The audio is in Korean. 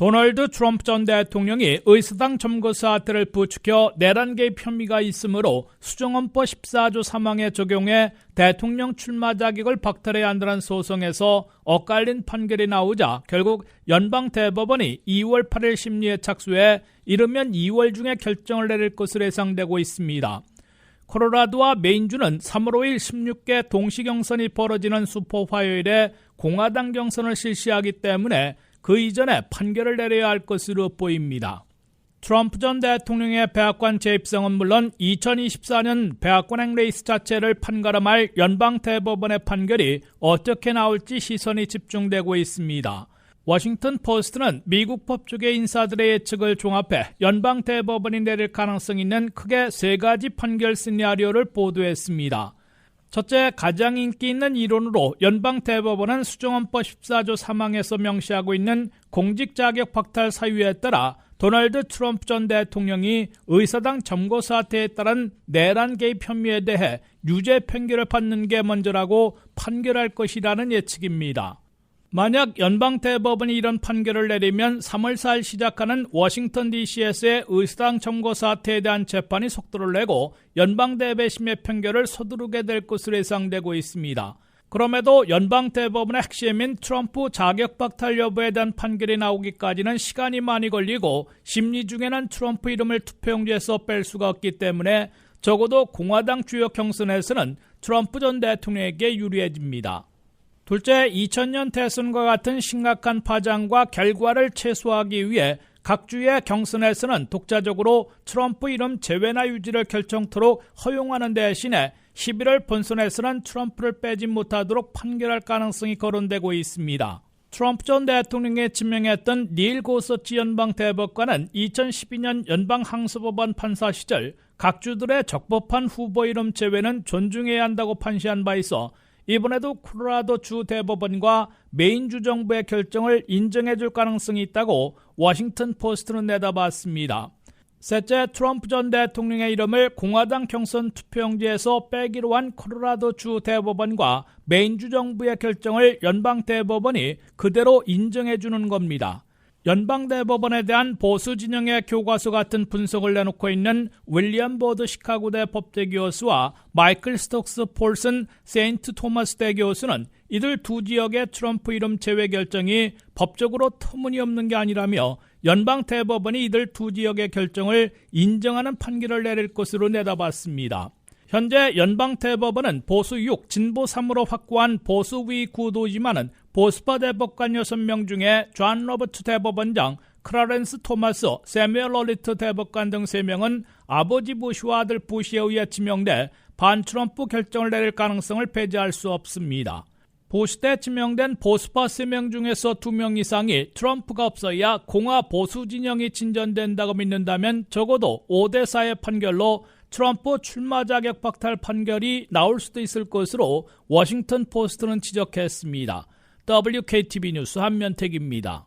도널드 트럼프 전 대통령이 의사당 점거 사태를 부추겨 내란 개입 혐의가 있으므로 수정헌법 14조 3항에 적용해 대통령 출마 자격을 박탈해야 한다는 소송에서 엇갈린 판결이 나오자 결국 연방대법원이 2월 8일 심리에 착수해 이르면 2월 중에 결정을 내릴 것으로 예상되고 있습니다. 콜로라도와 메인주는 3월 5일 16개 동시 경선이 벌어지는 슈퍼 화요일에 공화당 경선을 실시하기 때문에 그 이전에 판결을 내려야 할 것으로 보입니다. 트럼프 전 대통령의 백악관 재입성은 물론 2024년 백악관 레이스 자체를 판가름할 연방대법원의 판결이 어떻게 나올지 시선이 집중되고 있습니다. 워싱턴 포스트는 미국 법조계 인사들의 예측을 종합해 연방대법원이 내릴 가능성이 있는 크게 3가지 판결 시나리오를 보도했습니다. 첫째, 가장 인기 있는 이론으로 연방대법원은 수정헌법 14조 3항에서 명시하고 있는 공직자격 박탈 사유에 따라 도널드 트럼프 전 대통령이 의사당 점거 사태에 따른 내란 개입 혐의에 대해 유죄 판결을 받는 게 먼저라고 판결할 것이라는 예측입니다. 만약 연방대법원이 이런 판결을 내리면 3월 4일 시작하는 워싱턴 DC에서의 의사당 점거 사태에 대한 재판이 속도를 내고 연방대배심의 판결을 서두르게 될 것으로 예상되고 있습니다. 그럼에도 연방대법원의 핵심인 트럼프 자격 박탈 여부에 대한 판결이 나오기까지는 시간이 많이 걸리고 심리 중에는 트럼프 이름을 투표용지에서 뺄 수가 없기 때문에 적어도 공화당 주요 경선에서는 트럼프 전 대통령에게 유리해집니다. 둘째, 2000년 대선과 같은 심각한 파장과 결과를 최소화하기 위해 각 주의 경선에서는 독자적으로 트럼프 이름 제외나 유지를 결정토록 허용하는 대신에 11월 본선에서는 트럼프를 빼지 못하도록 판결할 가능성이 거론되고 있습니다. 트럼프 전 대통령이 지명했던 닐 고서치 연방대법관은 2012년 연방항소법원 판사 시절 각 주들의 적법한 후보 이름 제외는 존중해야 한다고 판시한 바 있어 이번에도 콜로라도 주 대법원과 메인주 정부의 결정을 인정해줄 가능성이 있다고 워싱턴 포스트는 내다봤습니다. 셋째, 트럼프 전 대통령의 이름을 공화당 경선 투표용지에서 빼기로 한 콜로라도 주 대법원과 메인주 정부의 결정을 연방대법원이 그대로 인정해주는 겁니다. 연방대법원에 대한 보수 진영의 교과서 같은 분석을 내놓고 있는 윌리엄 보드 시카고대 법대 교수와 마이클 스톡스 폴슨 세인트 토마스대 교수는 이들 두 지역의 트럼프 이름 제외 결정이 법적으로 터무니없는 게 아니라며 연방대법원이 이들 두 지역의 결정을 인정하는 판결을 내릴 것으로 내다봤습니다. 현재 연방대법원은 보수 6, 진보 3으로 확고한 보수위 구도지만은 보수파 대법관 6명 중에 존 로버트 대법원장, 클라렌스 토마스, 세뮤얼 얼리트 대법관 등 3명은 아버지 부시와 아들 부시에 의해 지명돼 반트럼프 결정을 내릴 가능성을 배제할 수 없습니다. 부시 때 지명된 보수파 3명 중에서 2명 이상이 트럼프가 없어야 공화 보수 진영이 진전된다고 믿는다면 적어도 5대4의 판결로 트럼프 출마 자격 박탈 판결이 나올 수도 있을 것으로 워싱턴 포스트는 지적했습니다. WKTV 뉴스 한면택입니다.